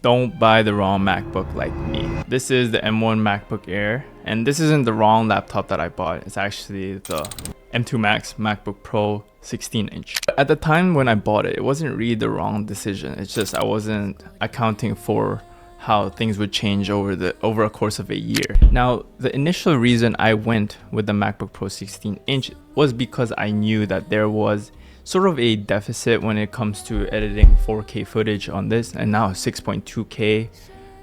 Don't buy the wrong MacBook like me. This is the M1 MacBook Air, and this isn't the wrong laptop that I bought. It's actually the M2 Max MacBook Pro 16-inch. At the time when I bought it, it wasn't really the wrong decision. It's just I wasn't accounting for how things would change over a course of a year. Now, the initial reason I went with the MacBook Pro 16-inch was because I knew that there was sort of a deficit when it comes to editing 4K footage on this, and now 6.2K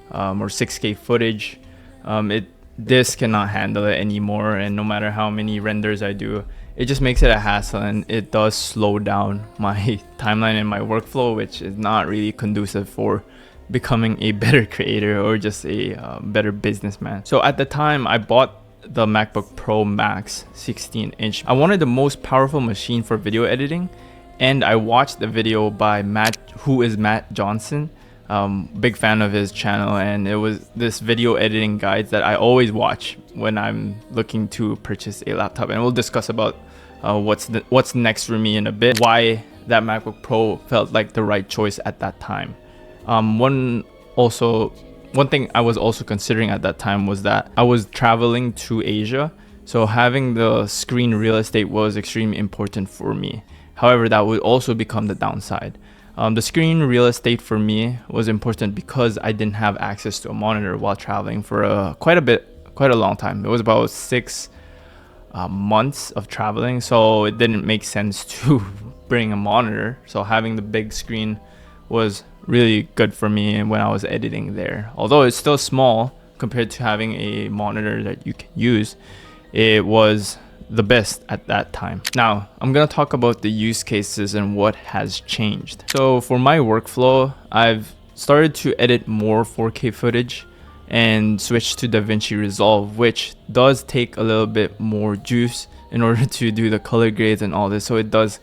or 6K footage. This cannot handle it anymore, and no matter how many renders I do, it just makes it a hassle, and it does slow down my timeline and my workflow, which is not really conducive for becoming a better creator or just a better businessman. So at the time I bought the MacBook Pro Max 16-inch. I wanted the most powerful machine for video editing, and I watched the video by Matt Johnson. Big fan of his channel, and it was this video editing guides that I always watch when I'm looking to purchase a laptop, and we'll discuss about what's next for me in a bit, why that MacBook Pro felt like the right choice at that time. One thing I was also considering at that time was that I was traveling to Asia, so having the screen real estate was extremely important for me. However, that would also become the downside. The screen real estate for me was important because I didn't have access to a monitor while traveling for quite a long time. It was about 6 months of traveling, so it didn't make sense to bring a monitor. So having the big screen was really good for me when I was editing there. Although it's still small compared to having a monitor that you can use, it was the best at that time. Now, I'm gonna talk about the use cases and what has changed. So for my workflow, I've started to edit more 4K footage and switch to DaVinci Resolve, which does take a little bit more juice in order to do the color grades and all this. So it does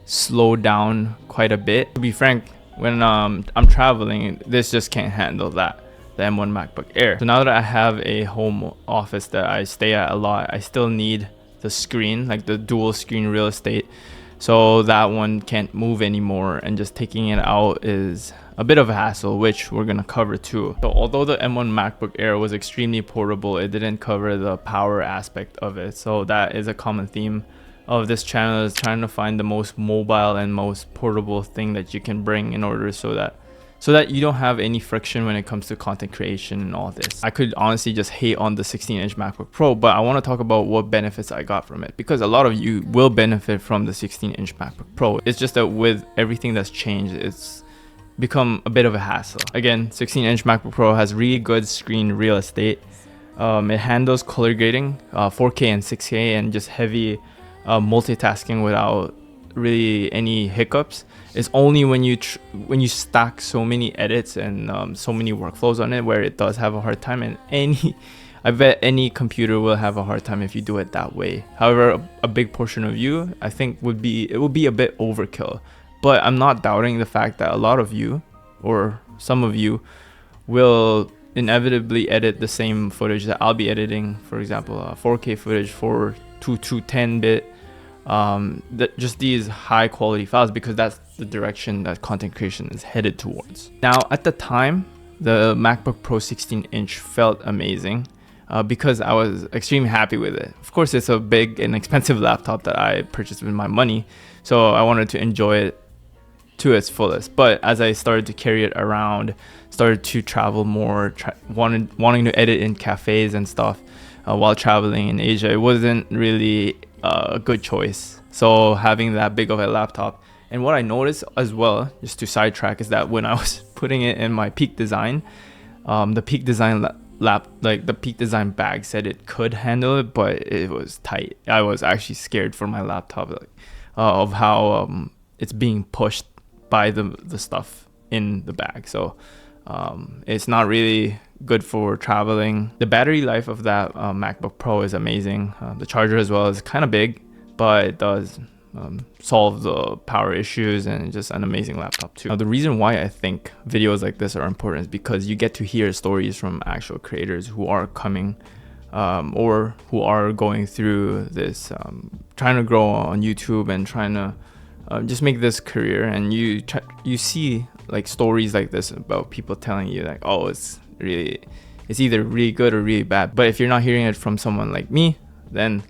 slow down quite a bit. To be frank, when I'm traveling, this just can't handle that, the M1 MacBook Air. So now that I have a home office that I stay at a lot, I still need the screen, like the dual screen real estate, so that one can't move anymore, and just taking it out is a bit of a hassle, which we're gonna cover too. So although the M1 MacBook Air was extremely portable, it didn't cover the power aspect of it. So that is a common theme of this channel, is trying to find the most mobile and most portable thing that you can bring in order so that you don't have any friction when it comes to content creation and all this. I could honestly just hate on the 16-inch MacBook Pro, but I want to talk about what benefits I got from it, because a lot of you will benefit from the 16-inch MacBook Pro. It's just that with everything that's changed, it's become a bit of a hassle. Again, 16-inch MacBook Pro has really good screen real estate. It handles color grading, 4K and 6K, and just heavy multitasking without really any hiccups. It's only when you stack so many edits and so many workflows on it where it does have a hard time, and I bet any computer will have a hard time if you do it that way. However, a big portion of you, I think, would be a bit overkill. But I'm not doubting the fact that a lot of you, or some of you, will inevitably edit the same footage that I'll be editing. For example, 4K footage for 210-bit. Just these high quality files, because that's the direction that content creation is headed towards. Now, at the time, the MacBook Pro 16-inch felt amazing because I was extremely happy with it. Of course, it's a big and expensive laptop that I purchased with my money, so I wanted to enjoy it to its fullest. But as I started to carry it around, started to travel more, wanting to edit in cafes and stuff while traveling in Asia, it wasn't really a good choice. So having that big of a laptop, and what I noticed as well, just to sidetrack, is that when I was putting it in my Peak Design, the Peak Design the Peak Design bag said it could handle it, but it was tight. I was actually scared for my laptop, of how it's being pushed by the stuff in the bag. So it's not really good for traveling. The battery life of that MacBook Pro is amazing. The charger as well is kind of big, but it does solve the power issues, and just an amazing laptop too. Now, the reason why I think videos like this are important is because you get to hear stories from actual creators who are coming or who are going through this, trying to grow on YouTube and trying to just make this career, and you see like stories like this about people telling you like, oh, it's either really good or really bad. But if you're not hearing it from someone like me, then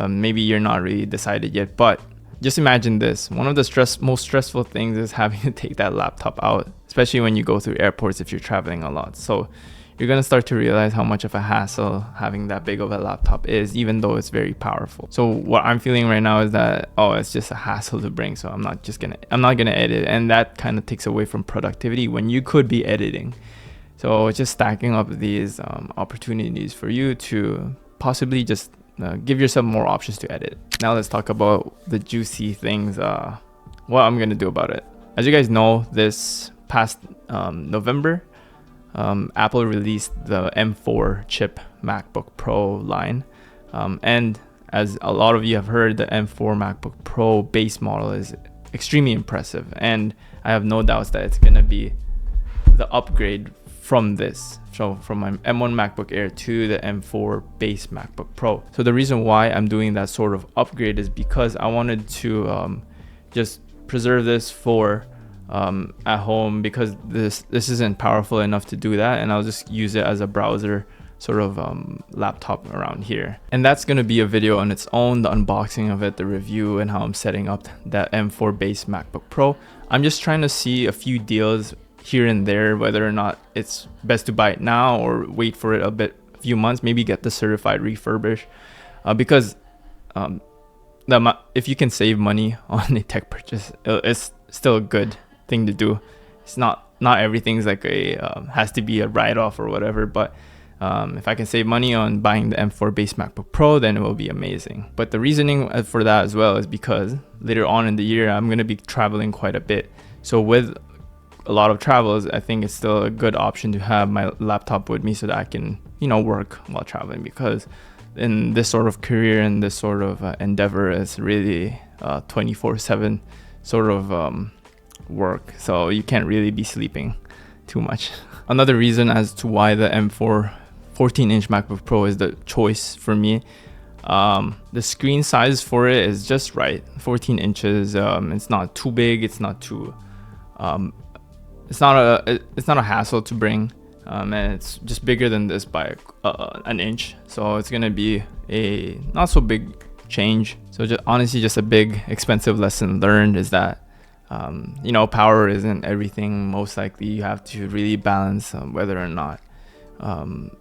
maybe you're not really decided yet. But just imagine this: one of the most stressful things is having to take that laptop out, especially when you go through airports if you're traveling a lot. So you're gonna start to realize how much of a hassle having that big of a laptop is, even though it's very powerful. So what I'm feeling right now is that, oh, it's just a hassle to bring, so I'm not gonna edit, and that kind of takes away from productivity when you could be editing. So it's just stacking up these opportunities for you to possibly just give yourself more options to edit. Now let's talk about the juicy things, what I'm gonna do about it. As you guys know, this past November, Apple released the M4 chip MacBook Pro line, and as a lot of you have heard, the M4 MacBook Pro base model is extremely impressive, and I have no doubts that it's gonna be the upgrade from this. So from my M1 MacBook Air to the M4 base MacBook Pro. So the reason why I'm doing that sort of upgrade is because I wanted to just preserve this for at home, because this isn't powerful enough to do that, and I'll just use it as a browser sort of laptop around here. And that's going to be a video on its own, the unboxing of it, the review, and how I'm setting up that M4 base MacBook Pro. I'm just trying to see a few deals here and there, whether or not it's best to buy it now or wait for it a few months, maybe get the certified refurbish, because if you can save money on a tech purchase, it's still a good thing to do. It's not everything's like has to be a write-off or whatever, but if I can save money on buying the M4 base MacBook Pro, then it will be amazing. But the reasoning for that as well is because later on in the year I'm going to be traveling quite a bit. So with a lot of travels, I think it's still a good option to have my laptop with me so that I can, work while traveling, because in this sort of career and this sort of endeavor, it's really 24/7 sort of work, so you can't really be sleeping too much. Another reason as to why the M4 14-inch MacBook Pro is the choice for me, the screen size for it is just right. 14 inches. It's not too big, it's not too it's not a hassle to bring, and it's just bigger than this by an inch, so it's gonna be a not so big change. So honestly just a big expensive lesson learned is that power isn't everything. Most likely you have to really balance whether or not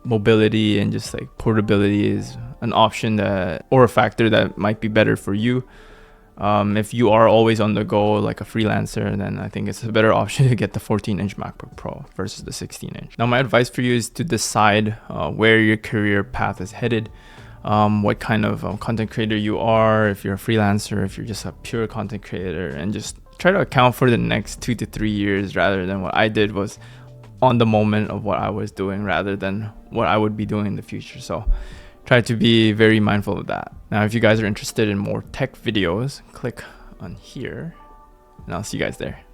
mobility and just like portability is an option or a factor that might be better for you. If you are always on the go like a freelancer, then I think it's a better option to get the 14-inch MacBook Pro versus the 16-inch. Now my advice for you is to decide where your career path is headed, what kind of content creator you are, if you're a freelancer, if you're just a pure content creator, and just try to account for the next 2 to 3 years, rather than what I did was on the moment of what I was doing rather than what I would be doing in the future. So try to be very mindful of that. Now, if you guys are interested in more tech videos, click on here and I'll see you guys there.